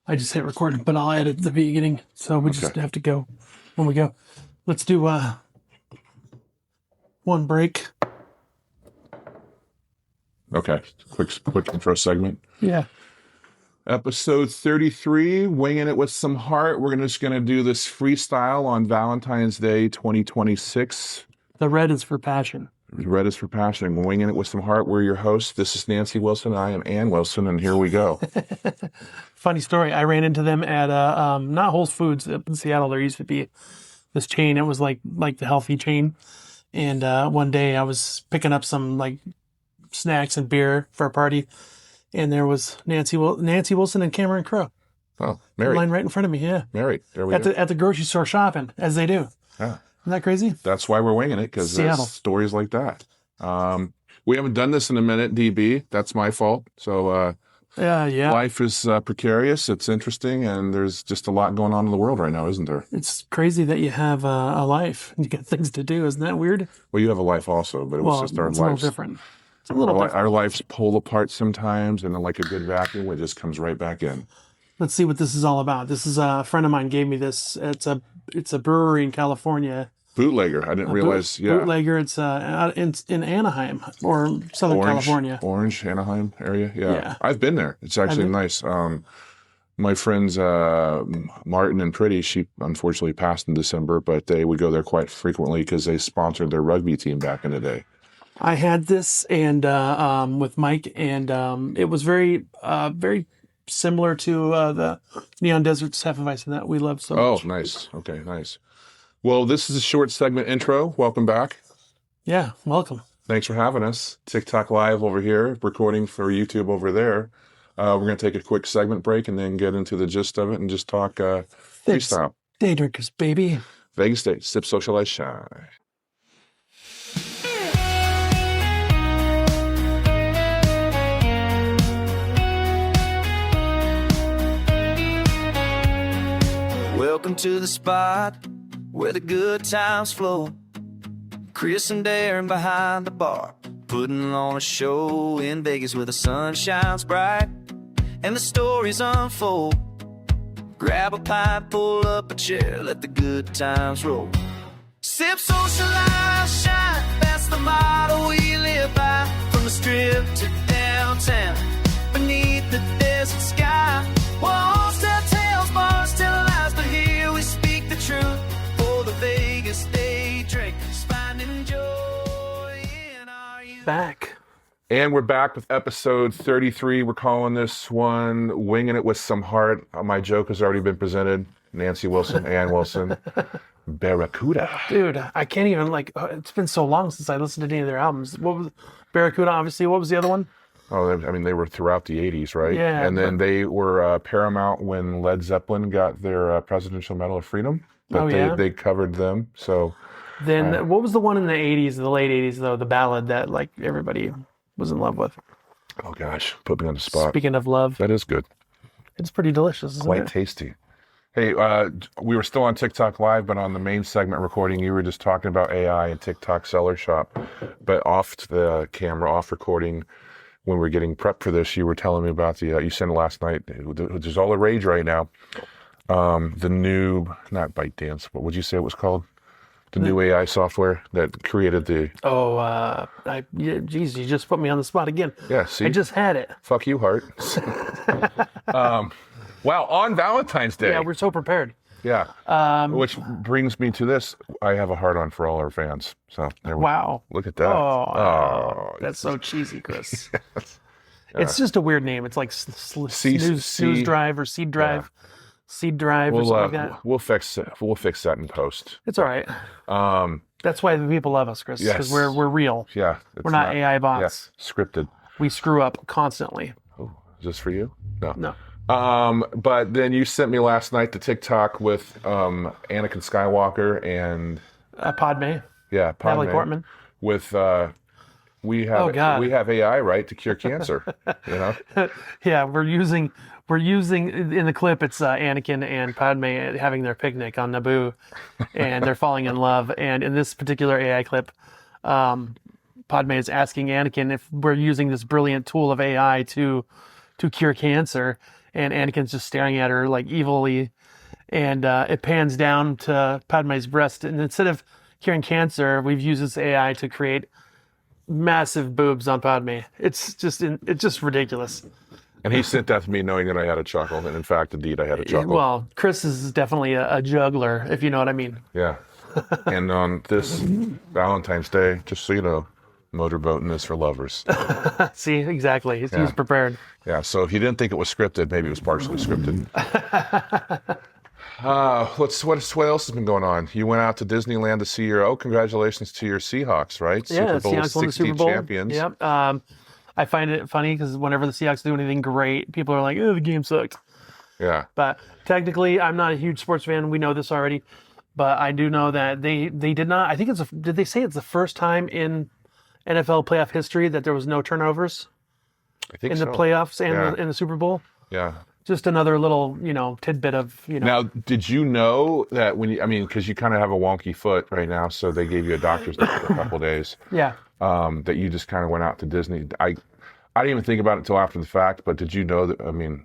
I just hit record, but I'll edit the beginning, so we just have to go when we go. Let's do one break. Okay, quick intro segment. Yeah. Episode 33, winging it with some heart. We're just gonna do this freestyle on Valentine's Day 2026. The red is for passion. Red is for passion. Winging it with some heart. We're your hosts. This is Nancy Wilson. I am Ann Wilson, and here we go. Funny story. I ran into them at not Whole Foods up in Seattle. There used to be this chain. It was like the healthy chain. And one day I was picking up some like snacks and beer for a party, and there was Nancy Wilson and Cameron Crowe. Oh, married. Line right in front of me. Yeah, married. There we go. At the grocery store shopping, as they do. Yeah. Isn't that crazy? That's why we're winging it, because there's stories like that. We haven't done this in a minute, DB. That's my fault. So yeah. Life is precarious. It's interesting, and there's just a lot going on in the world right now, isn't there? It's crazy that you have a life and you got things to do. Isn't that weird? Well, you have a life also, but it was just our lives. It's a little different. It's a little different. Our lives pull apart sometimes, and then like a good vacuum, it just comes right back in. Let's see what this is all about. This is a friend of mine gave me this. It's a brewery in California. Bootlegger. I didn't realize. Bootlegger. It's in Anaheim or Southern California. Orange, Anaheim area. Yeah. I've been there. It's actually nice. My friends Martin and Pretty, she unfortunately passed in December, but they would go there quite frequently because they sponsored their rugby team back in the day. I had this and with Mike, and it was very similar to the Neon Desert's hefeweizen that we love so much. Oh, nice. Okay, nice. Well, this is a short segment intro. Welcome back. Yeah, welcome. Thanks for having us. TikTok Live over here, recording for YouTube over there. We're going to take a quick segment break and then get into the gist of it and just talk freestyle. Day drinkers, baby. Vegas Day, sip, socialize, shine. Welcome to the spot where the good times flow. Chris and Darren behind the bar, putting on a show in Vegas where the sun shines bright and the stories unfold. Grab a pipe, pull up a chair, let the good times roll. Sip, socialize, shine, that's the motto we live by. From the strip to downtown, beneath the desert sky. Walls tell tales, bars tell lies, but here we speak the truth. For the Vegas Day drinkers, finding joy in our youth. Back. And we're back with episode 33. We're calling this one Winging It With Some Heart. My joke has already been presented. Nancy Wilson, Ann Wilson, Barracuda. Dude, I can't even, it's been so long since I listened to any of their albums. What was Barracuda, obviously. What was the other one? Oh, I mean, they were throughout the 80s, right? Yeah. And then they were Paramount when Led Zeppelin got their Presidential Medal of Freedom. But they covered them, so... Then what was the one in the 80s, the late 80s, though, the ballad that, everybody was in love with? Oh, gosh. Put me on the spot. Speaking of love. That is good. It's pretty delicious, isn't it? Quite tasty. Hey, we were still on TikTok Live, but on the main segment recording, you were just talking about AI and TikTok Seller Shop. But off the camera, off recording, when we were getting prepped for this, you were telling me about you sent last night, which is all the rage right now. The new, not ByteDance, what would you say it was called? The new AI software that created the... Geez, you just put me on the spot again. Yeah, see? I just had it. Fuck you, Hart. Wow, on Valentine's Day. Yeah, we're so prepared. Yeah. Which brings me to this. I have a heart on for all our fans. So there we Wow. Look at that. Oh, that's so cheesy, Chris. Yes. It's just a weird name. It's like Snooze Drive or Seed Drive. Yeah. Seed Drive or something like that. We'll fix that in post. It's all right. That's why the people love us, Chris, because we're real. Yeah. We're not AI bots. Yeah, scripted. We screw up constantly. Oh, is this for you? No. But then you sent me last night the TikTok with Anakin Skywalker and Padme. Yeah, Padme. Natalie Portman. With we have AI, right, to cure cancer. You know? Yeah, we're using in the clip. It's Anakin and Padme having their picnic on Naboo, and they're falling in love. And in this particular AI clip, Padme is asking Anakin if we're using this brilliant tool of AI to to cure cancer, and Anakin's just staring at her like evilly, and it pans down to Padme's breast, and instead of curing cancer, we've used this AI to create massive boobs on Padme. It's just ridiculous. And he sent that to me knowing that I had a chuckle, and in fact, indeed, I had a chuckle. Well, Chris is definitely a juggler, if you know what I mean. Yeah. And on this Valentine's Day, just so you know, motorboating is for lovers. See, exactly. He's prepared. Yeah, so if you didn't think it was scripted, maybe it was partially scripted. What else has been going on? You went out to Disneyland to see congratulations to your Seahawks, right? Yeah, Super Bowl Seahawks won the 60 Super Bowl. champions. Yep. I find it funny because whenever the Seahawks do anything great, people are like, "Oh, the game sucked." Yeah. But technically, I'm not a huge sports fan. We know this already, but I do know that they did not. I think did they say it's the first time in NFL playoff history that there was no turnovers I think in so. the playoffs and in the Super Bowl? Yeah. Just another little, tidbit of, Now, did you know that because you kind of have a wonky foot right now, so they gave you a doctor's note for a couple of days. Yeah. That you just kind of went out to Disney. I didn't even think about it until after the fact, but did you know that,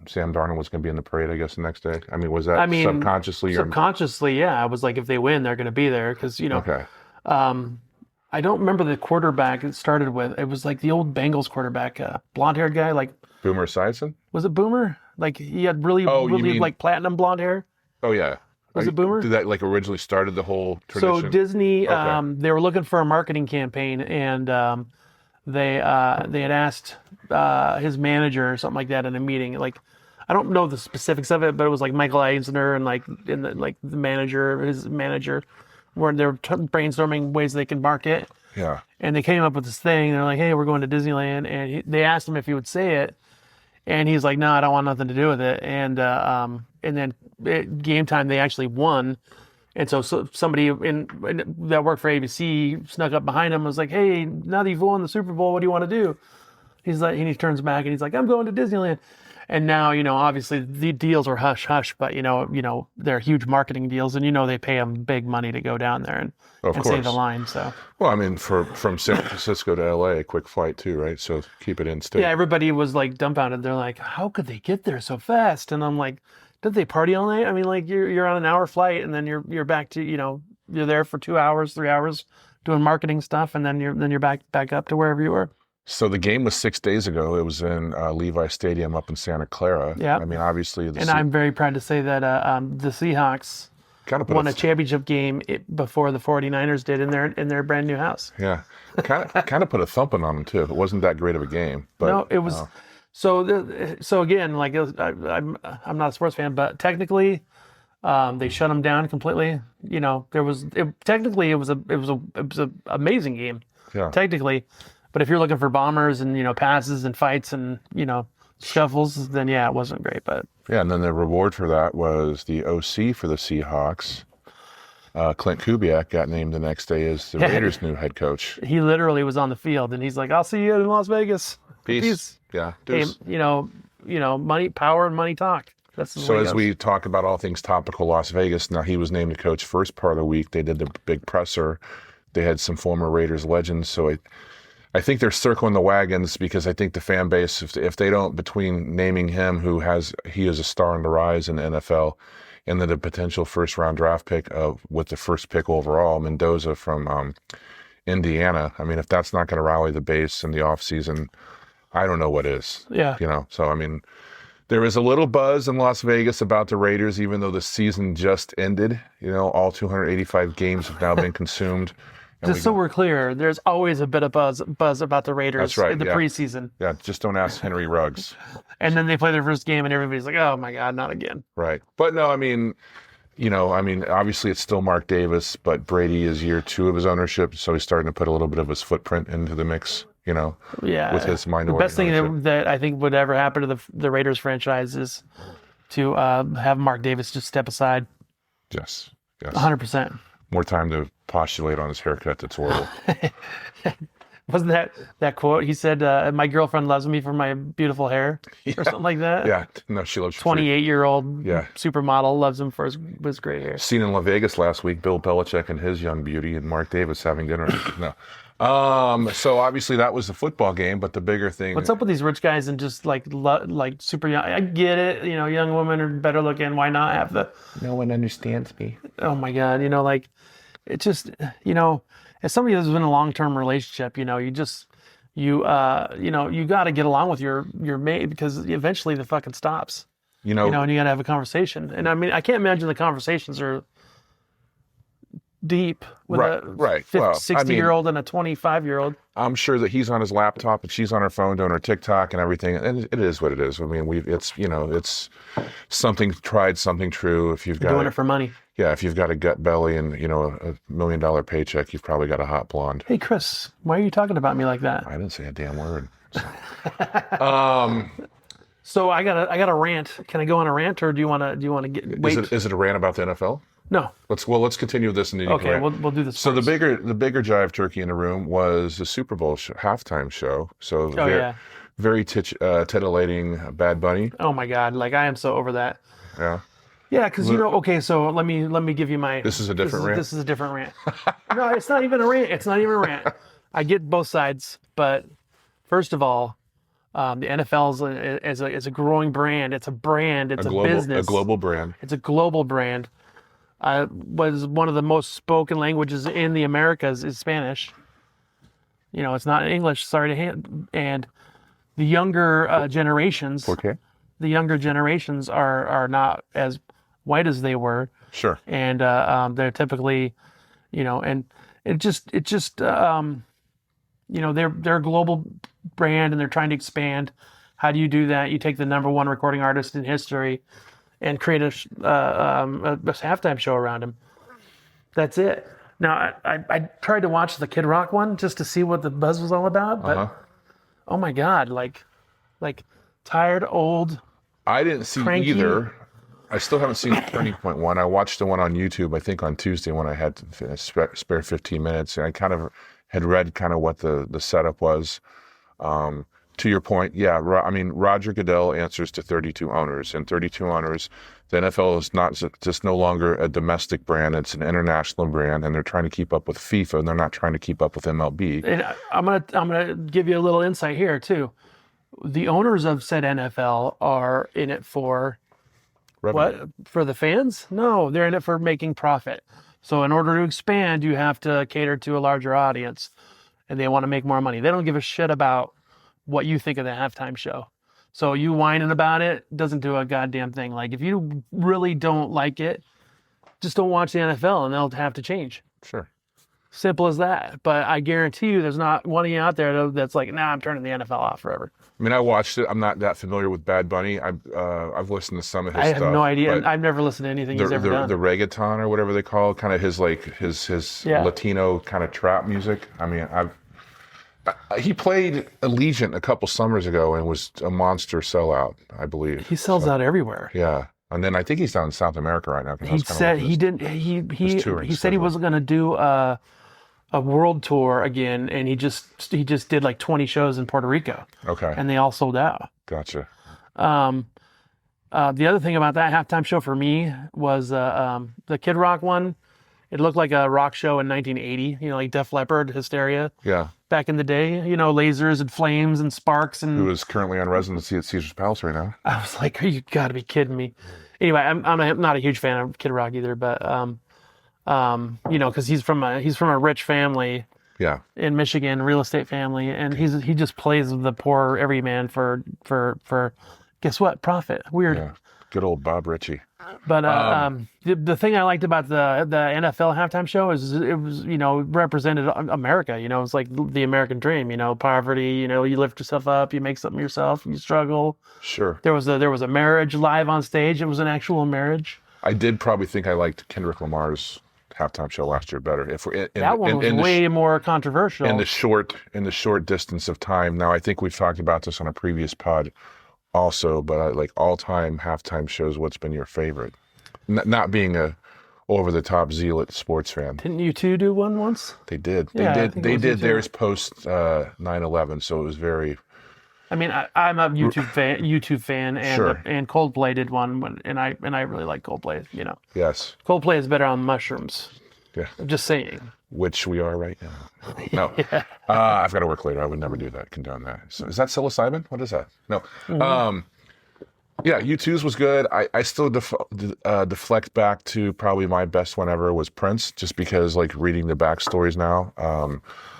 Sam Darnold was going to be in the parade, I guess, the next day? Was that subconsciously? Subconsciously, yeah. I was like, if they win, they're going to be there because, Okay. I don't remember the quarterback it started with. It was like the old Bengals quarterback, blonde-haired guy, like. Boomer Esiason? Was it Boomer? Like he had really like platinum blonde hair. Oh yeah. Was it Boomer? Did that originally started the whole tradition? So Disney, Okay. they were looking for a marketing campaign, and they had asked his manager or something like that in a meeting. Like, I don't know the specifics of it, but it was like Michael Eisner and his manager, where they were brainstorming ways they could market. Yeah. And they came up with this thing. They're like, "Hey, we're going to Disneyland," and they asked him if he would say it. And he's like, "No, I don't want nothing to do with it." And then game time, they actually won. And so somebody that worked for ABC snuck up behind him and was like, "Hey, now that you've won the Super Bowl, what do you want to do?" He's like, and he turns back and he's like, "I'm going to Disneyland." And now, obviously the deals are hush hush, but they're huge marketing deals, and they pay them big money to go down there and say the line. So well, from San Francisco to LA, a quick flight too, right? So keep it in state. Yeah, everybody was like dumbfounded. They're like, "How could they get there so fast?" And I'm like, "Did they party all night? You're on an hour flight, and then you're back to you're there for 2 hours, 3 hours doing marketing stuff, and then you're back up to wherever you were." So the game was 6 days ago. It was in Levi Stadium up in Santa Clara. Yeah. Obviously. I'm very proud to say that the Seahawks won a championship game before the 49ers did in their brand new house. Yeah. Kind of put a thumping on them too. It wasn't that great of a game. But, no, it was. So again, like I'm not a sports fan, but technically, they shut them down completely. It was a amazing game. Yeah. Technically. But if you're looking for bombers and, passes and fights and, scuffles, then yeah, it wasn't great. But yeah, and then the reward for that was the OC for the Seahawks. Clint Kubiak got named the next day as the Raiders' new head coach. He literally was on the field and he's like, "I'll see you in Las Vegas. Peace." Yeah. Hey, money, power and money talk. That's the so as we talk about all things topical Las Vegas, now he was named the coach first part of the week. They did the big presser. They had some former Raiders legends. So I think they're circling the wagons because I think the fan base, if they don't, between naming him, he is a star on the rise in the NFL, and then a potential first-round draft pick with the first pick overall, Mendoza from Indiana. If that's not going to rally the base in the offseason, I don't know what is. Yeah. So, there is a little buzz in Las Vegas about the Raiders, even though the season just ended. All 285 games have now been consumed. Just so we're clear, there's always a bit of buzz about the Raiders in the preseason. Yeah, just don't ask Henry Ruggs. And then they play their first game, and everybody's like, "Oh my God, not again!" Right, but no, obviously it's still Mark Davis, but Brady is year 2 of his ownership, so he's starting to put a little bit of his footprint into the mix. With his minority. The best thing that I think would ever happen to the Raiders franchise is to have Mark Davis just step aside. Yes. 100%. More time to postulate on his haircut. That's horrible. Wasn't that quote? He said, "My girlfriend loves me for my beautiful hair," or something like that. Yeah, no, she loves 28-year-old supermodel loves him for his gray hair. Seen in Las Vegas last week, Bill Belichick and his young beauty, and Mark Davis having dinner. No, So obviously that was the football game, but the bigger thing. What's up with these rich guys and just like super young? I get it. Young women are better looking. Why not have the? No one understands me. Oh my God. It's just, as somebody that's been in a long-term relationship, you got to get along with your mate because eventually the fucking stops. And you got to have a conversation. And I mean, I can't imagine the conversations are deep with a 60-year-old and a 25-year-old. I'm sure that he's on his laptop and she's on her phone doing her TikTok and everything. And it is what it is. I mean, it's something tried, something true. If you've got doing it for money. Yeah, if you've got a gut belly and, a $1 million paycheck, you've probably got a hot blonde. Hey, Chris, why are you talking about me like that? I didn't say a damn word. So I got a rant. Can I go on a rant, or do you want to wait? Is it a rant about the NFL? No. Let's continue this and then you can Okay, rant. we'll do this. So first. the bigger jive turkey in the room was the Super Bowl halftime show. So very titillating Bad Bunny. Oh my God! Like I am so over that. Yeah. Yeah, because okay, so let me give you my. This is a different rant. This is a different rant. No, it's not even a rant. It's not even a rant. I get both sides, but first of all, the NFL is a growing brand. It's a brand. It's a business. A global brand. It's a global brand. Was one of the most spoken languages in the Americas is Spanish. It's not English. Sorry to and the younger generations. Okay. The younger generations are not as white as they were. Sure. And they're typically, and they're a global brand and they're trying to expand. How do you do that? You take the number one recording artist in history and create a halftime show around him. That's it. Now, I tried to watch the Kid Rock one just to see what the buzz was all about, but oh my God, like tired, old. I didn't see cranky. Either. I still haven't seen Turning Point 1. I watched the one on YouTube, I think on Tuesday when I had to spare 15 minutes. And I kind of had read kind of what the setup was. To your point, yeah, Roger Goodell answers to 32 owners. And 32 owners, the NFL is not just no longer a domestic brand. It's an international brand. And they're trying to keep up with FIFA, and they're not trying to keep up with MLB. And I'm gonna give you a little insight here, too. The owners of said NFL are in it for Revenue. what? For the fans? No, they're in it for making profit. So in order to expand, you have to cater to a larger audience, and they want to make more money. They don't give a shit about what you think of the halftime show. So you whining about it doesn't do a goddamn thing. Like if you really don't like it, just don't watch the NFL, and they'll have to change. Sure. Simple as that. But I guarantee you there's not one of you out there that's like, nah, I'm turning the NFL off forever. I mean, I watched it. I'm not that familiar with Bad Bunny. I've listened to some of his stuff. I have no idea. I've never listened to anything he's ever done. The reggaeton or whatever they call it, kind of his Latino kind of trap music. I mean, he played Allegiant a couple summers ago and was a monster sellout, I believe. He sells out everywhere. Yeah. And then I think he's down in South America right now. He said he didn't. He said he wasn't going to do a world tour again, and he just did like 20 shows in Puerto Rico. Okay. And they all sold out. Gotcha. The other thing about that halftime show for me was the Kid Rock one. It looked like a rock show in 1980. Like Def Leppard, Hysteria. Yeah. Back in the day, lasers and flames and sparks and. Who is currently on residency at Caesar's Palace right now? I was like, you got to be kidding me. Anyway, I'm not a huge fan of Kid Rock either, but because he's from a rich family. Yeah. In Michigan, real estate family, and he just plays the poor everyman for guess what? Profit. Weird. Yeah. Good old Bob Ritchie. But the thing I liked about the NFL halftime show is it was represented America. It's like the American dream. Poverty. You lift yourself up, you make something yourself, you struggle. Sure. There was a marriage live on stage. It was an actual marriage. I did probably think I liked Kendrick Lamar's halftime show last year better. That one was way more controversial. In the short distance of time. Now I think we've talked about this on a previous pod. Also, but like all-time halftime shows, what's been your favorite? Not being a over-the-top zealot sports fan. Didn't you two do one once? They did. Yeah, They did theirs post 9/11, so it was very. I mean, I'm a YouTube fan, and Sure. And Coldplay did one, and I really like Coldplay. Yes. Coldplay is better on mushrooms. Yeah. I'm just saying. which we are right now. No, I've got to work later. I would never do that. Condone that. So is that psilocybin? What is that? No. Yeah, U2's was good. I still deflect back to probably my best one ever was Prince, just because like reading the backstories now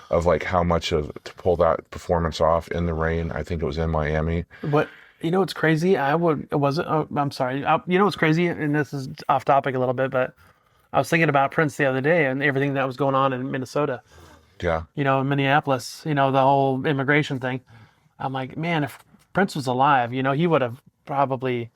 of like how much to pull that performance off in the rain. I think it was in Miami. But you know what's crazy? I'm sorry. You know what's crazy? And this is off topic a little bit, but I was thinking about Prince the other day and everything that was going on in Minnesota. Yeah. You know, in Minneapolis, you know, the whole immigration thing. I'm like, man, if Prince was alive, you know, he would have probably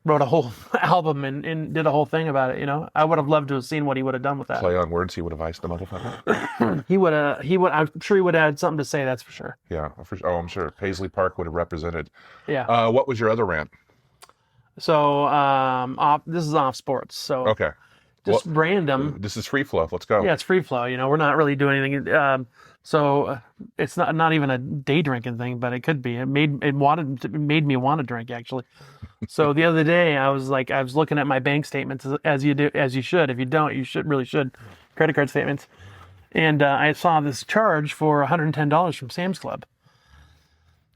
wrote a whole album and did a whole thing about it, you know. I would have loved to have seen what he would have done with that. Play on words, he would have iced the motherfucker. He would, I'm sure he would have had something to say, that's for sure. Yeah, I'm sure. Paisley Park would have represented. Yeah. What was your other rant? So, this is off sports, so. Okay. Just random. This is free flow. Let's go. Yeah, it's free flow. You know, we're not really doing anything. So it's not even a day drinking thing, but it could be. It made me want to drink actually. So the other day I was looking at my bank statements as you should. If you don't, you really should. Credit card statements. And I saw this charge for $110 from Sam's Club.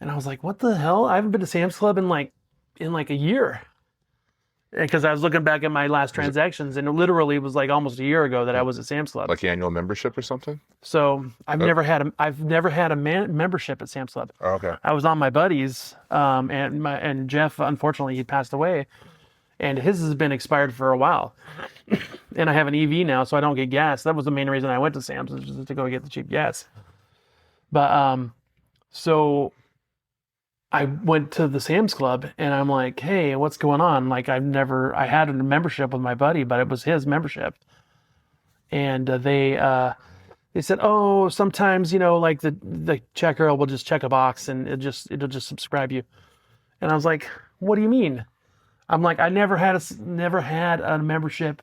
And I was like, what the hell? I haven't been to Sam's Club in like a year. Because I was looking back at my last transactions, and it literally was like almost a year ago that I was at Sam's Club. Like annual membership or something? So I've never had a membership at Sam's Club. Oh, okay. I was on my buddies, and Jeff, unfortunately, he passed away, and his has been expired for a while. And I have an EV now, so I don't get gas. That was the main reason I went to Sam's, was just to go get the cheap gas. But so I went to the Sam's Club and I'm like, hey, what's going on? Like I had a membership with my buddy, but it was his membership. And they said, oh, sometimes, you know, like the checker will just check a box and it'll just subscribe you. And I was like, what do you mean? I'm like, I never had a membership,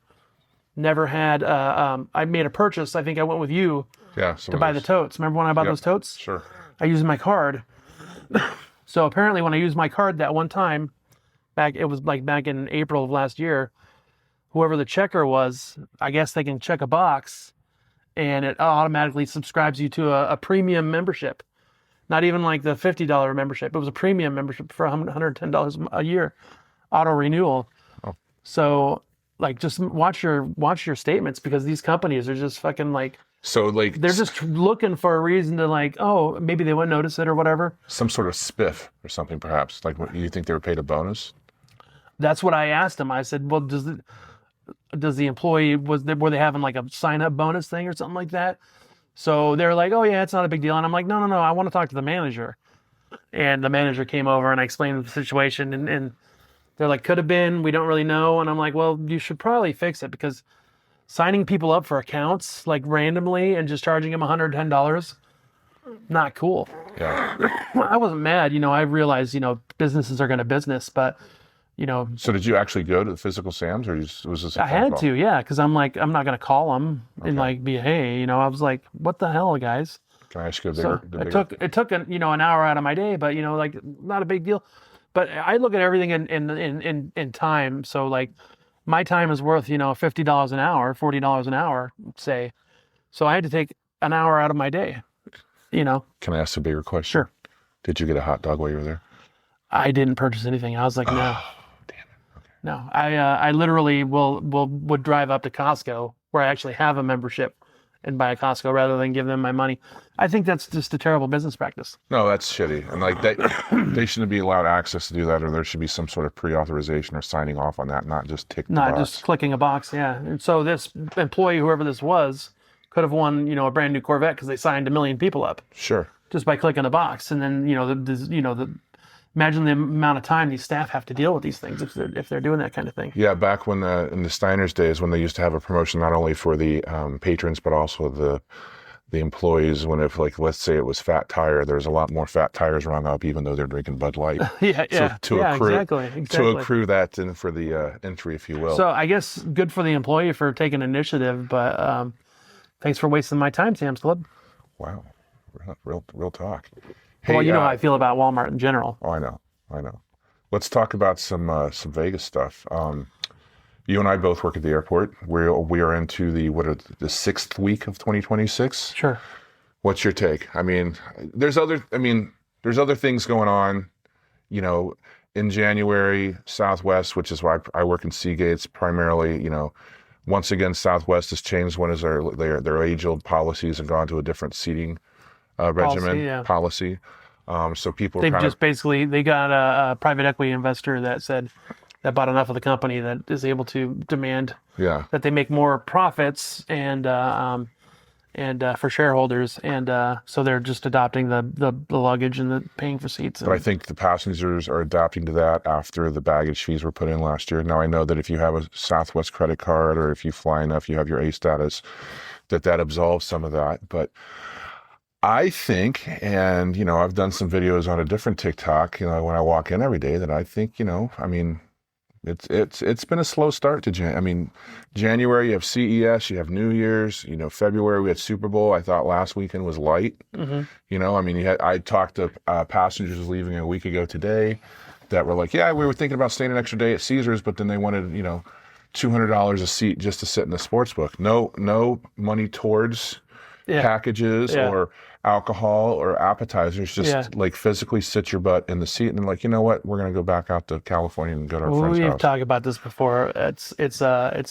never had, I made a purchase. I think I went with you to buy the totes. Remember when I bought those totes? Sure. I used my card. So apparently when I used my card that one time, back in April of last year, whoever the checker was, I guess they can check a box and it automatically subscribes you to a premium membership. Not even like the $50 membership. It was a premium membership for $110 a year, auto renewal. Oh. So like just watch your statements, because these companies are just fucking like, so like they're just looking for a reason to like, oh, maybe they wouldn't notice it or whatever. Some sort of spiff or something, perhaps. Like, what, you think they were paid a bonus? That's what I asked them. I said, well, does the employee, were they having like a sign up bonus thing or something like that? So they're like, oh yeah, it's not a big deal. And I'm like, no, I want to talk to the manager. And the manager came over and I explained the situation, and they're like, could have been, we don't really know. And I'm like, well, you should probably fix it, because signing people up for accounts like randomly and just charging them $110, not cool. Yeah. I wasn't mad. You know, I realized, you know, businesses are going to business, but you know. So did you actually go to the physical Sam's, or was this a I had to, yeah, because I'm like, I'm not going to call them and like be, hey, you know, I was like, what the hell, guys? Can I ask you It took an hour out of my day, but you know, like, not a big deal. But I look at everything in time. So like, my time is worth, you know, $50 an hour, $40 an hour, say. So I had to take an hour out of my day, you know. Can I ask a bigger question? Sure. Did you get a hot dog while you were there? I didn't purchase anything. I was like, no. Damn it. Okay. No. I literally would drive up to Costco, where I actually have a membership, and buy a Costco rather than give them my money. I think that's just a terrible business practice. No, that's shitty. And like they shouldn't be allowed access to do that, or there should be some sort of pre-authorization or signing off on that, not just tick the box. Just clicking a box, yeah. And so this employee, whoever this was, could have won, you know, a brand new Corvette because they signed 1 million people up. Sure. Just by clicking a box. And then, you know, imagine the amount of time these staff have to deal with these things if they're doing that kind of thing. Yeah, back when in the Steiner's days, when they used to have a promotion not only for the patrons but also the employees, when if like let's say it was fat tire, there's a lot more fat tires rung up even though they're drinking Bud Light. Exactly. To accrue that in for the entry, if you will. So I guess good for the employee for taking initiative, but thanks for wasting my time, Sam's Club. Wow, real talk. Hey, well, you know how I feel about Walmart in general. Oh, I know. Let's talk about some Vegas stuff. You and I both work at the airport. We are into the 6th week of 2026. Sure. What's your take? I mean, there's other things going on. You know, in January, Southwest, which is why I work in Seagates primarily. You know, once again, Southwest has changed one of their age-old policies and gone to a different seating regimen policy. So people They've just basically they got a private equity investor that bought enough of the company that is able to demand that they make more profits and for shareholders, and so they're just adopting the luggage and the paying for seats. But I think the passengers are adapting to that after the baggage fees were put in last year. Now I know that if you have a Southwest credit card or if you fly enough, you have your A status, that absolves some of that. But I think, and you know, I've done some videos on a different TikTok, you know, when I walk in every day, that I think, you know, I mean, it's been a slow start to January. You have CES, you have New Year's, you know, February we had Super Bowl. I thought last weekend was light. Mm-hmm. You know, I mean, I talked to passengers leaving a week ago today that were like, yeah, we were thinking about staying an extra day at Caesars, but then they wanted, you know, $200 a seat just to sit in the sports book. No money towards packages or alcohol or appetizers, just like physically sit your butt in the seat and like, you know what, we're going to go back out to California and go to our friend's house. We've talked about this before. It's a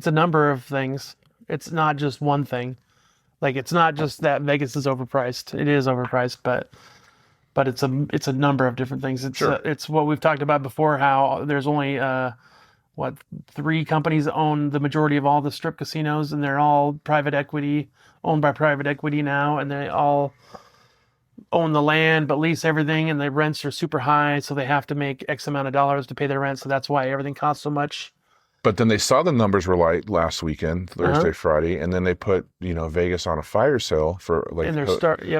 number of things. It's not just one thing. Like, it's not just that Vegas is overpriced. It is overpriced, but it's a number of different things. It's what we've talked about before, how there's only 3 companies that own the majority of all the strip casinos, and they're all owned by private equity now, and they all own the land but lease everything, and the rents are super high, so they have to make X amount of dollars to pay their rent, so that's why everything costs so much. But then they saw the numbers were light last weekend, Thursday, Friday, and then they put, you know, Vegas on a fire sale for like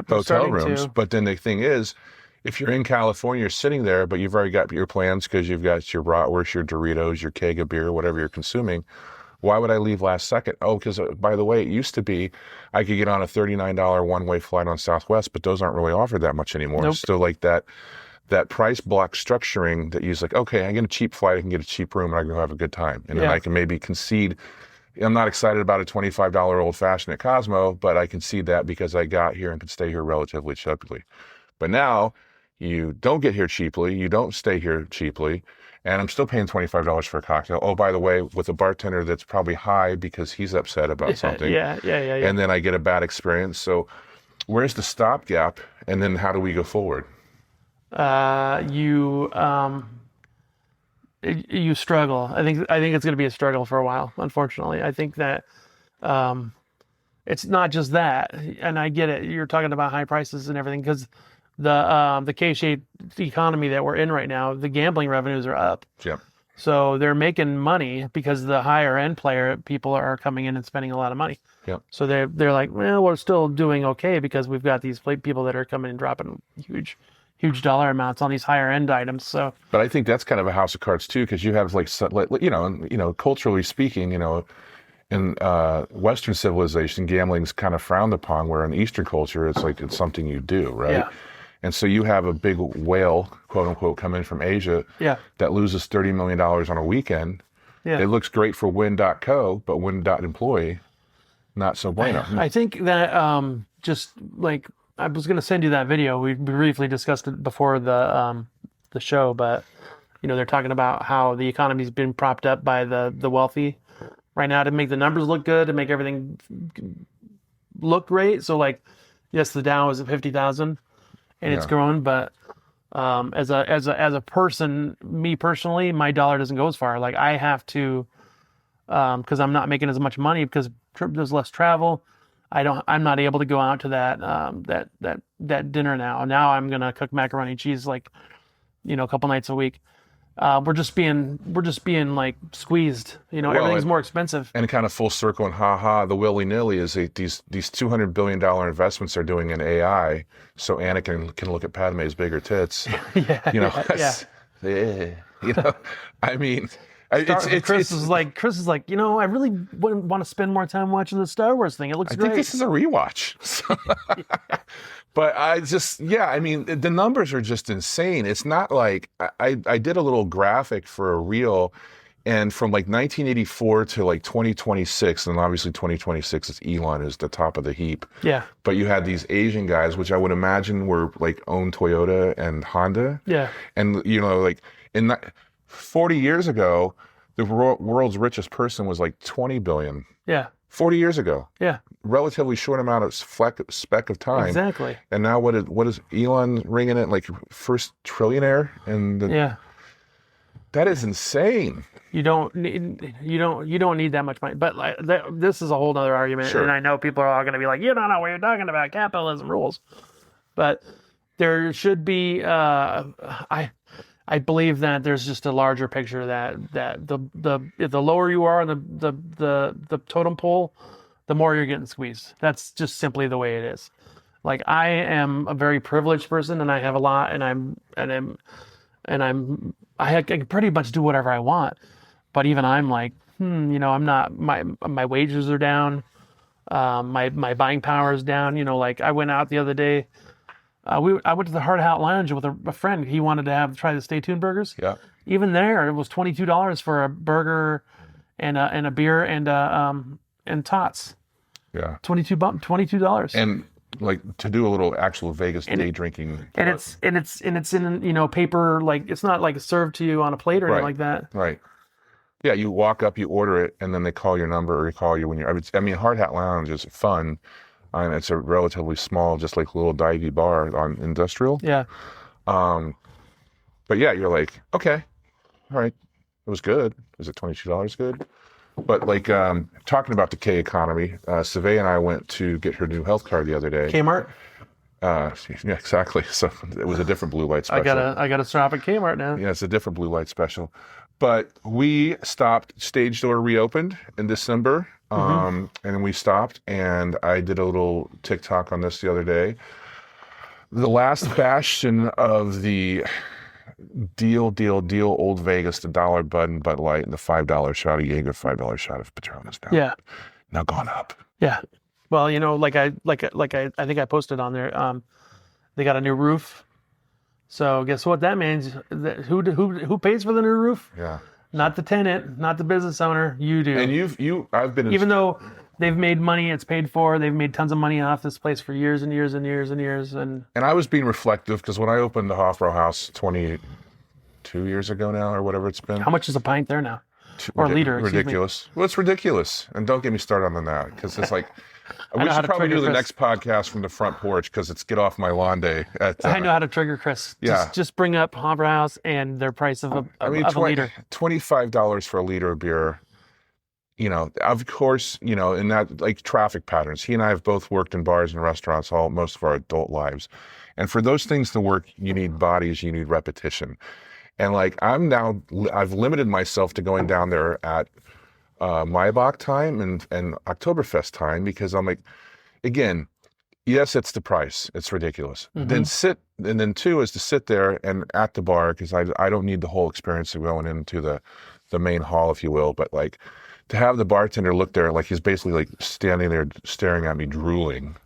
hotel rooms. But then the thing is, if you're in California, you're sitting there, but you've already got your plans because you've got your bratwurst, your Doritos, your keg of beer, whatever you're consuming. Why would I leave last second? Oh, because by the way, it used to be I could get on a $39 one-way flight on Southwest, but those aren't really offered that much anymore. Nope. So like that price block structuring that you like, okay, I get a cheap flight, I can get a cheap room, and I can go have a good time. And then I can maybe concede. I'm not excited about a $25 old fashioned at Cosmo, but I concede that because I got here and could stay here relatively cheaply. But now, you don't get here cheaply, you don't stay here cheaply, and I'm still paying $25 for a cocktail. Oh, by the way, with a bartender that's probably high because he's upset about something. Yeah. And then I get a bad experience. So where's the stopgap, and then how do we go forward? You struggle. I think it's going to be a struggle for a while, unfortunately. I think that it's not just that, and I get it. You're talking about high prices and everything because the K-shaped economy that we're in right now, the gambling revenues are up. Yep. So they're making money because the higher end people are coming in and spending a lot of money. Yep. So they're like, well, we're still doing okay because we've got these people that are coming and dropping huge dollar amounts on these higher end items. So, but I think that's kind of a house of cards too, because you have like you know, culturally speaking, you know, in Western civilization, gambling's kind of frowned upon, where in Eastern culture, it's something you do, right? Yeah. And so you have a big whale, quote unquote, come in from Asia that loses $30 million on a weekend. Yeah. It looks great for Win.co, but Win.employee, not so bueno. I think that just like, I was going to send you that video. We briefly discussed it before the show, but you know, they're talking about how the economy's been propped up by the wealthy right now to make the numbers look good, to make everything look great. So like, yes, the Dow is at 50,000 and it's growing, but as a person, me personally, my dollar doesn't go as far. Like I have to, because I'm not making as much money because there's less travel. I'm not able to go out to that dinner now. Now I'm gonna cook macaroni and cheese like, you know, a couple nights a week. We're just being like squeezed. You know, everything's more expensive. And kind of full circle and the willy-nilly is these $200 billion investments they're doing in AI, so Anakin can look at Padme's bigger tits. You know, I mean. Chris is like, you know, I really wouldn't want to spend more time watching the Star Wars thing. It looks great. I think this is a rewatch. But I mean, the numbers are just insane. It's not like I did a little graphic for a reel, and from like 1984 to like 2026, and obviously 2026 is Elon is the top of the heap. Yeah. But you had these Asian guys, which I would imagine were like owned Toyota and Honda. Yeah. And like 40 years ago, the world's richest person was like 20 billion. Yeah. 40 years ago. Yeah. Relatively short amount of speck of time. Exactly. And now what is Elon ringing it like first trillionaire? Yeah. That is insane. You don't need that much money. But like this is a whole other argument. Sure. And I know people are all going to be like, you don't know what you're talking about. Capitalism rules. But there should be. I believe that there's just a larger picture that the lower you are on the totem pole, the more you're getting squeezed. That's just simply the way it is. Like I am a very privileged person, and I have a lot, I can pretty much do whatever I want. But even I'm like, I'm not. My wages are down, my buying power is down. Like I went out the other day. I went to the Hard Hat Lounge with a friend. He wanted to try the Stay Tuned burgers. Yeah. Even there, it was $22 for a burger and a beer and tots. Yeah. $22. And like to do a little actual Vegas day drinking. And it's in paper, like it's not like served to you on a plate or anything like that. Right. Yeah, you walk up, you order it, and then they call your number or they call you when you're. I mean, Hard Hat Lounge is fun. And it's a relatively small, just like little divey bar on Industrial. Yeah. But yeah, you're like, okay, all right, it was good. Is it $22 good? But like talking about the K economy, Savay and I went to get her new health card the other day. Kmart. Yeah, exactly. So it was a different blue light special. I got to stop at Kmart now. Yeah, it's a different blue light special. But we stopped. Stage Door reopened in December. And we stopped, and I did a little TikTok on this the other day. The last bastion of the deal, Old Vegas, the $1 Bud and Bud Light, and the $5 shot of Jaeger, $5 shot of Patron is now gone up. Yeah. Well, like I think I posted on there. They got a new roof. So guess what that means? Who pays for the new roof? Yeah. Not the tenant, not the business owner. You do. And I've been even though they've made money, it's paid for. They've made tons of money off this place for years and years and years and years. And I was being reflective because when I opened the Hofbrau House 22 years ago now, or whatever it's been. How much is a pint there now? Or a liter? Ridiculous. Well, it's ridiculous. And don't get me started on that because it's like. We should probably do the next podcast from the front porch because it's Get Off My Lawn Day. I know how to trigger Chris. Yeah. Just bring up Hofbrau House and their price of a liter. $25 for a liter of beer. Of course, in that like traffic patterns. He and I have both worked in bars and restaurants most of our adult lives. And for those things to work, you need bodies, you need repetition. And like I've limited myself to going down there at Maibach time and Oktoberfest time because I'm like, again, yes, it's the price. It's ridiculous. Mm-hmm. Then two is to sit there and at the bar because I don't need the whole experience of going into the main hall, if you will, but like to have the bartender look there like he's basically like standing there staring at me drooling,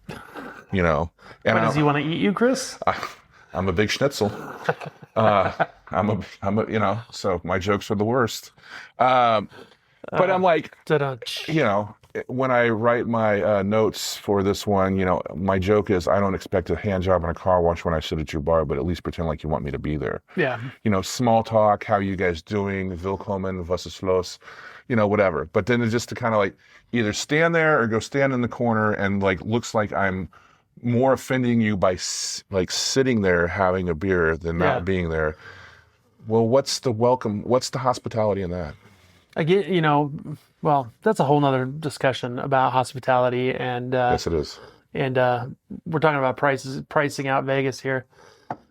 And does he want to eat you, Chris? I'm a big schnitzel. I'm a so my jokes are the worst. But I'm like, when I write my notes for this one, my joke is I don't expect a hand job in a car wash when I sit at your bar, but at least pretend like you want me to be there. Yeah. Small talk, how you guys doing, willkommen, was ist los, whatever. But then it's just to kind of like either stand there or go stand in the corner and like looks like I'm more offending you by like sitting there having a beer than not being there. Well, what's the welcome? What's the hospitality in that? I get, well, that's a whole nother discussion about hospitality and yes, it is. And we're talking about pricing out Vegas here.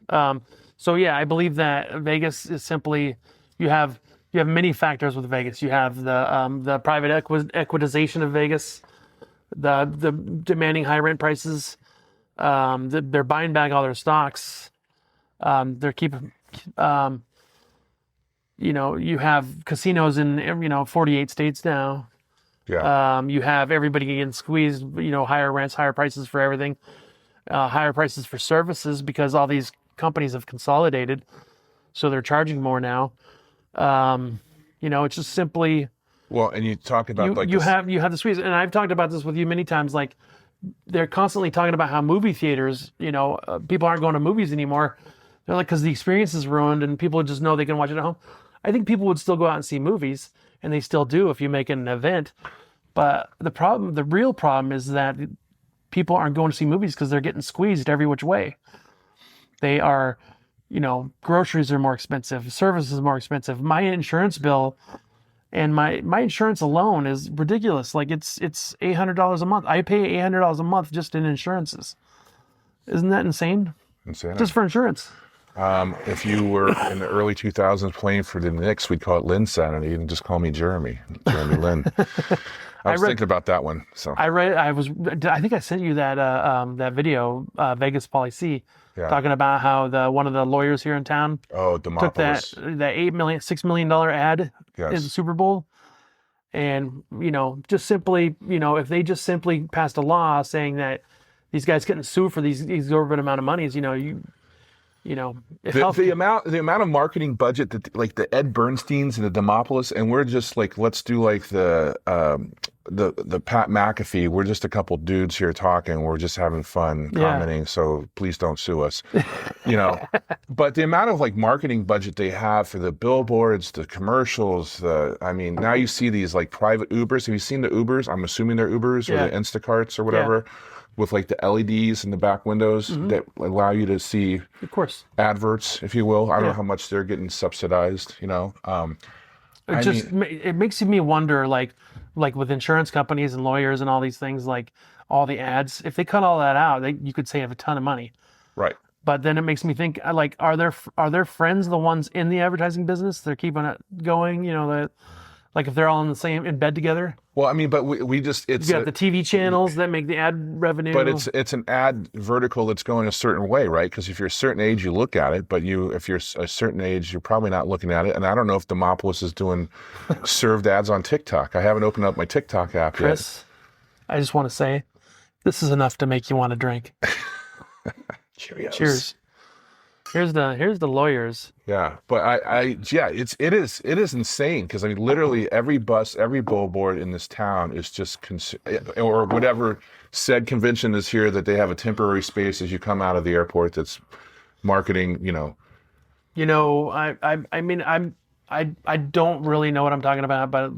So yeah, I believe that Vegas is simply you have many factors with Vegas. You have the private equitization of Vegas, the demanding high rent prices. They're buying back all their stocks. They're keeping. You have casinos in 48 states now. Yeah. You have everybody getting squeezed. Higher rents, higher prices for everything. higher prices for services because all these companies have consolidated, so they're charging more now. It's just simply. Well, and you talk about you have the squeeze, and I've talked about this with you many times. Like, they're constantly talking about how movie theaters, people aren't going to movies anymore. They're like, because the experience is ruined and people just know they can watch it at home. I think people would still go out and see movies, and they still do if you make an event. But the real problem is that people aren't going to see movies because they're getting squeezed every which way. They are, groceries are more expensive, services are more expensive. My insurance bill and my insurance alone is ridiculous. Like it's $800 a month. I pay $800 a month just in insurances. Isn't that insane? Insane. Just for insurance. If you were in the early 2000s playing for the Knicks, we'd call it Linsanity and just call me Jeremy Lin. I was thinking about that one. So I think I sent you that video, Vegas Policy, talking about how one of the lawyers here in town took that $6 million ad in the Super Bowl. And, just simply, if they just simply passed a law saying that these guys getting sued for these exorbitant amount of monies, the amount of marketing budget that like the Ed Bernsteins and the Demopoulos, and we're just like, let's do like the Pat McAfee. We're just a couple dudes here talking. We're just having fun commenting. So please don't sue us, But the amount of like marketing budget they have for the billboards, the commercials, now you see these like private Ubers. Have you seen the Ubers? I'm assuming they're Ubers or the Instacarts or whatever. Yeah. With like the LEDs in the back windows that allow you to see, of course, adverts, if you will. I don't know how much they're getting subsidized. It makes me wonder, like with insurance companies and lawyers and all these things, like all the ads. If they cut all that out, you could save a ton of money. Right. But then it makes me think, like, are their friends the ones in the advertising business? They're keeping it going. Like if they're all in bed together. Well, but we just, it's... You got the TV channels that make the ad revenue. But it's an ad vertical that's going a certain way, right? Because if you're a certain age, you look at it, but if you're a certain age, you're probably not looking at it. And I don't know if Demopoulos is doing served ads on TikTok. I haven't opened up my TikTok app yet. Chris, I just want to say, this is enough to make you want to drink. Cheers. Here's the lawyers. Yeah, but it is insane because literally every bus, every billboard in this town is just or whatever said convention is here that they have a temporary space as you come out of the airport that's marketing. I don't really know what I'm talking about, but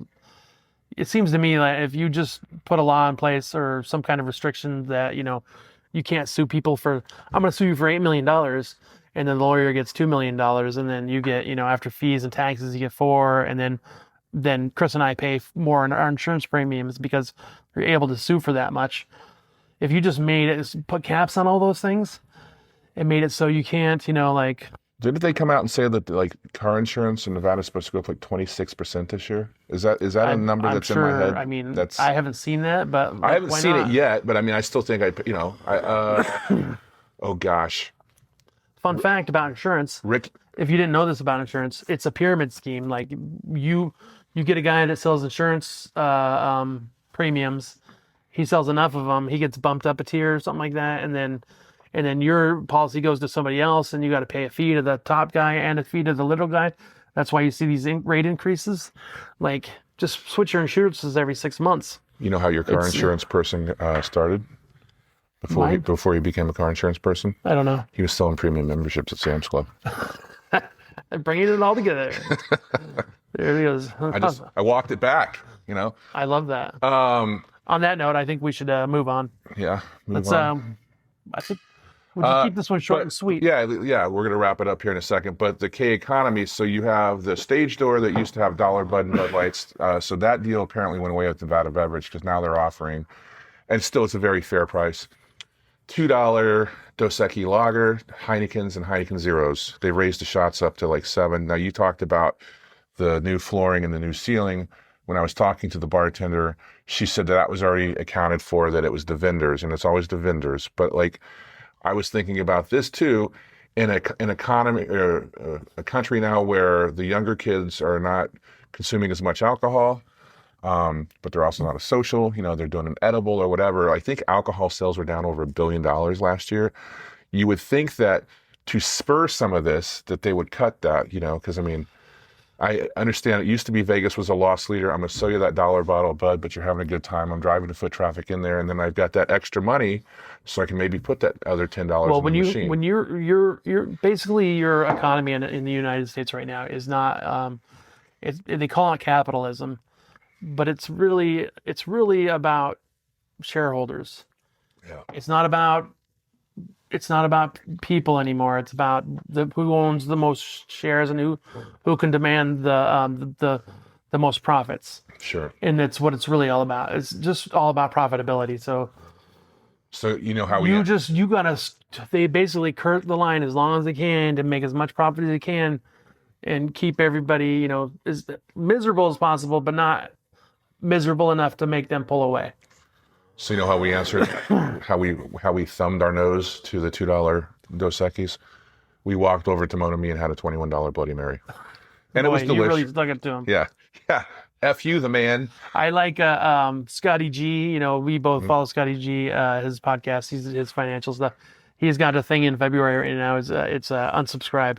it seems to me like if you just put a law in place or some kind of restriction that you can't sue people for, I'm going to sue you for $8 million. And then the lawyer gets $2 million, and then you get, after fees and taxes, you get $4 million, and then Chris and I pay more on our insurance premiums because you're able to sue for that much. If you just put caps on all those things, and made it so you can't, Didn't they come out and say that like car insurance in Nevada is supposed to go up like 26% this year? Is that a number that's in my head? I haven't seen that, but I haven't seen it yet. But I still think oh gosh. Fun fact about insurance. Rick, if you didn't know this about insurance, it's a pyramid scheme. Like you get a guy that sells insurance premiums. He sells enough of them, he gets bumped up a tier or something like that, and then your policy goes to somebody else, and you got to pay a fee to the top guy and a fee to the little guy. That's why you see these rate increases. Like, just switch your insurances every 6 months. You know how your car insurance person started? Before he became a car insurance person? I don't know. He was selling premium memberships at Sam's Club. Bringing it all together. There he goes. I walked it back, I love that. On that note, I think we should move on. Yeah, move on. I think we'll just keep this one short and sweet. Yeah, we're going to wrap it up here in a second. But the K economy, so you have the stage door that used to have $1 Bud and Bud Lights. So that deal apparently went away with Nevada Beverage because now they're offering, and still it's a very fair price, $2 Dos Equis Lager, Heinekens, and Heineken Zeros. They raised the shots up to like $7. Now, you talked about the new flooring and the new ceiling. When I was talking to the bartender, she said that was already accounted for, that it was the vendors, and it's always the vendors. But like, I was thinking about this too, in an economy or a country now where the younger kids are not consuming as much alcohol. but they're also not a social. They're doing an edible or whatever. I think alcohol sales were down over $1 billion last year. You would think that to spur some of this, that they would cut that, because I understand it used to be Vegas was a loss leader. I'm going to sell you that $1 bottle of Bud, but you're having a good time. I'm driving to foot traffic in there, and then I've got that extra money, so I can maybe put that other $10 in the machine. When you're basically your economy in the United States right now is not, they call it capitalism, but it's really about shareholders. Yeah. It's not about people anymore. It's about who owns the most shares and who can demand the most profits. Sure. And that's what it's really all about. It's just all about profitability. So how they basically cut the line as long as they can to make as much profit as they can and keep everybody, as miserable as possible, but not miserable enough to make them pull away. So how we answered, how we thumbed our nose to the $2 Dos Equis? We walked over to Mona Me and had a $21 Bloody Mary, and it was delicious. You really stuck it to him. Yeah. F you, the man. I like Scotty G. We both follow Scotty G. His podcast, his financial stuff. He's got a thing in February right now. It's unsubscribe,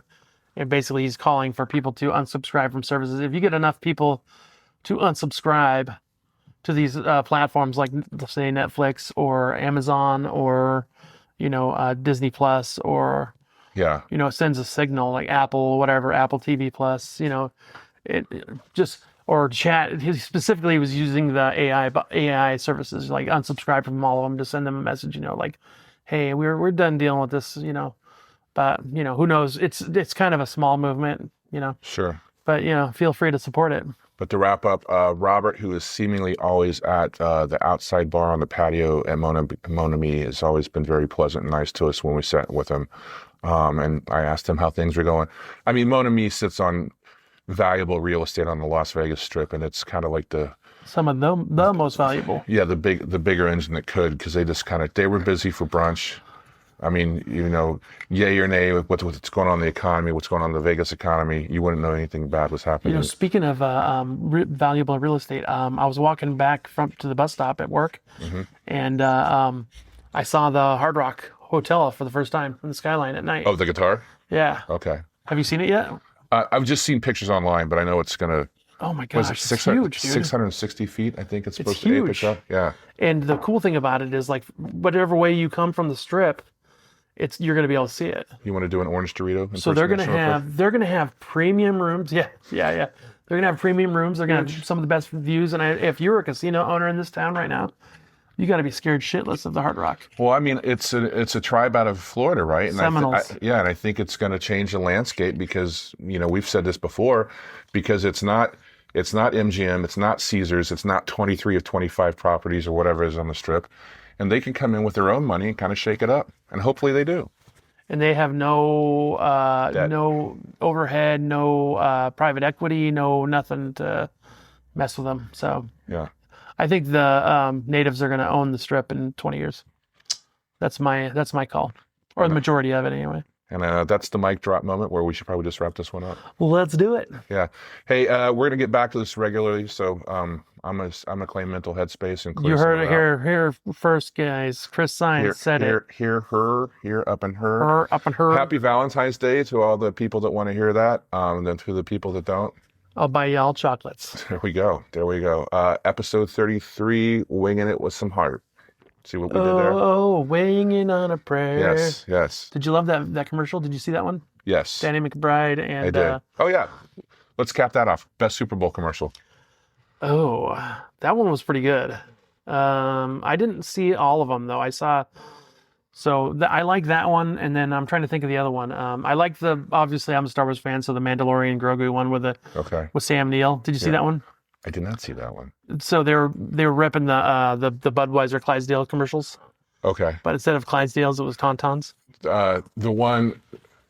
and basically he's calling for people to unsubscribe from services. If you get enough people to unsubscribe to these platforms like, say, Netflix or Amazon or Disney Plus, or it sends a signal like Apple, whatever, Apple TV Plus, or chat. He specifically was using the AI services, like unsubscribe from all of them to send them a message, like, hey, we're done dealing with this, but who knows? It's kind of a small movement, Sure. But feel free to support it. But to wrap up, Robert, who is seemingly always at the outside bar on the patio at Mona Me, has always been very pleasant and nice to us when we sat with him. And I asked him how things were going. Mona Me sits on valuable real estate on the Las Vegas Strip, and it's kind of like some of the most valuable. Yeah, the bigger engine that could, because they were busy for brunch. Yay or nay with what's going on in the economy, what's going on in the Vegas economy, you wouldn't know anything bad was happening. Speaking of valuable real estate, I was walking back to the bus stop at work, and I saw the Hard Rock Hotel for the first time in the skyline at night. Oh, the guitar? Yeah. Okay. Have you seen it yet? I've just seen pictures online, but I know it's going to... Oh my gosh, it's huge, dude. 660 feet, I think it's supposed to be picked up. Yeah. And the cool thing about it is, like, whatever way you come from the Strip, you're going to be able to see it. You want to do an orange Dorito? So they're going to have premium rooms. Yeah. They're going to have premium rooms. They're going to have some of the best views. And if you're a casino owner in this town right now, you got to be scared shitless of the Hard Rock. Well, it's a tribe out of Florida, right? And Seminoles. and I think it's going to change the landscape because we've said this before, because it's not MGM, it's not Caesars, it's not 23 of 25 properties or whatever is on the Strip. And they can come in with their own money and kind of shake it up. And hopefully they do. And they have no overhead, no private equity, no nothing to mess with them. So yeah, I think the natives are going to own the Strip in 20 years. That's my call, or the majority of it anyway. And that's the mic drop moment where we should probably just wrap this one up. Well, let's do it. Yeah. Hey, we're gonna get back to this regularly, so I'm gonna claim mental headspace and clear. You heard it here first, guys. Chris Science said it. Here up in her. Her up in her. Happy Valentine's Day to all the people that want to hear that. And then to the people that don't, I'll buy y'all chocolates. There we go. Episode 33, winging it with some heart. See what we did there? Oh, weighing in on a prayer. Yes. Did you love that commercial? Did you see that one? Yes. Danny McBride and... I did. Oh, yeah. Let's cap that off. Best Super Bowl commercial. Oh, that one was pretty good. I didn't see all of them, though. I saw... I like that one, and then I'm trying to think of the other one. I like obviously, I'm a Star Wars fan, so the Mandalorian Grogu one with Sam Neill. Did you see that one? I did not see that one. So they were ripping the Budweiser Clydesdale commercials. Okay. But instead of Clydesdales, it was Tauntauns. The one,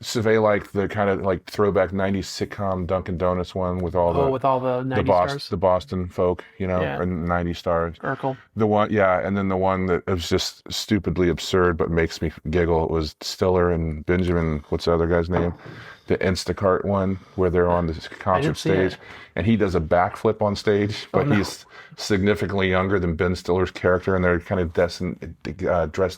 survey like the kind of like throwback 90s sitcom Dunkin' Donuts one with all the 90s stars. The Boston folk, and 90 stars. Urkel. The one, and then the one that was just stupidly absurd but makes me giggle. It was Stiller and Benjamin, what's the other guy's name? the Instacart one where they're on the concert see stage, it. and he does a backflip on stage, but no. he's significantly younger than Ben Stiller's character, and they're kind of dressed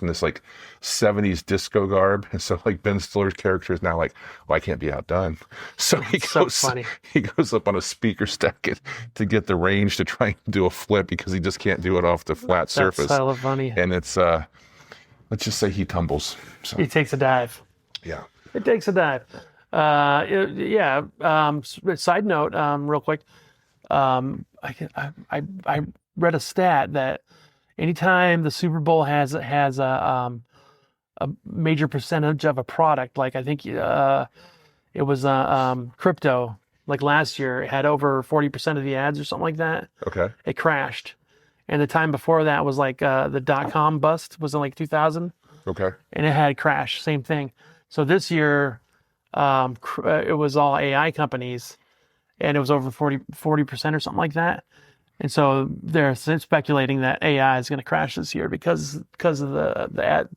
in this like 70s disco garb, and so like Ben Stiller's character is now like, well, I can't be outdone, so so funny. he goes up on a speaker stack to get the range to try and do a flip because he just can't do it off the flat surface. That's hella funny. And it's let's just say he tumbles. So He takes a dive. yeah. It takes a dive. Yeah. Side note, real quick. I read a stat that anytime the Super Bowl has a major percentage of a product, like I think it was crypto. Like last year, it had over 40% of the ads or something like that. Okay. It crashed, and the time before that was like the .com bust was in like 2000, Okay. and it had crashed. Same thing. So this year, it was all AI companies, and it was over 40% or something like that. And so they're speculating that AI is going to crash this year because of the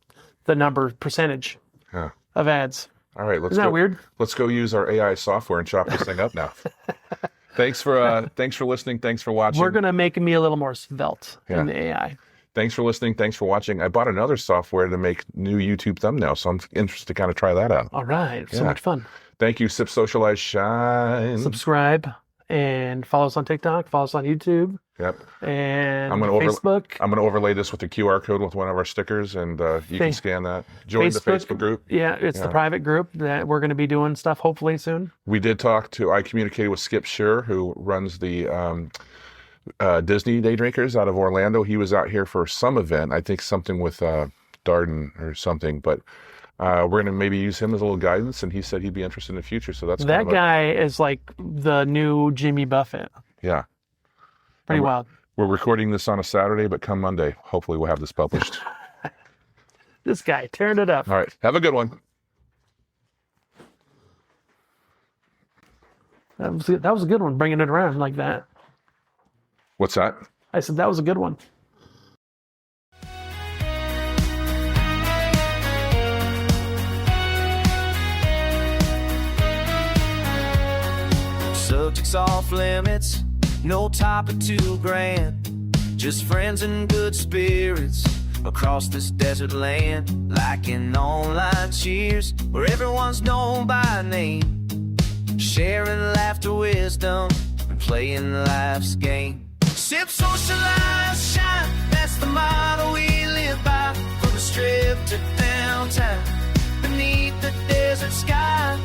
number percentage Yeah. of ads. All right. Let's Isn't that weird? Let's go use our AI software and chop this thing up now. Thanks for listening. Thanks for watching. We're going to make me a little more svelte in the AI. Thanks for listening. Thanks for watching. I bought another software to make new YouTube thumbnails, so I'm interested to kind of try that out. All right. So much fun. Thank you. Sip, socialize, shine. Subscribe and follow us on TikTok. Follow us on YouTube. Yep. And Facebook. Facebook. I'm going to overlay this with the QR code with one of our stickers, and you can scan that. Join the Facebook group. Yeah, it's the private group that we're going to be doing stuff hopefully soon. We did I communicated with Skip Shearer, who runs the Disney Day Drinkers out of Orlando. He was out here for some event, I think something with Darden or something, but we're going to maybe use him as a little guidance, and he said he'd be interested in the future. So that's that guy is like the new Jimmy Buffett. Yeah. Pretty wild. We're recording this on a Saturday, but come Monday, hopefully we'll have this published. This guy tearing it up. All right. Have a good one. That was a good one, bringing it around like that. What's that? I said that was a good one. Subjects off limits, no topic too grand. Just friends and good spirits across this desert land. Like an online cheers where everyone's known by name. Sharing laughter, wisdom, and playing life's game. Sip, socialize, shine, that's the motto we live by. From the strip to downtown, beneath the desert sky.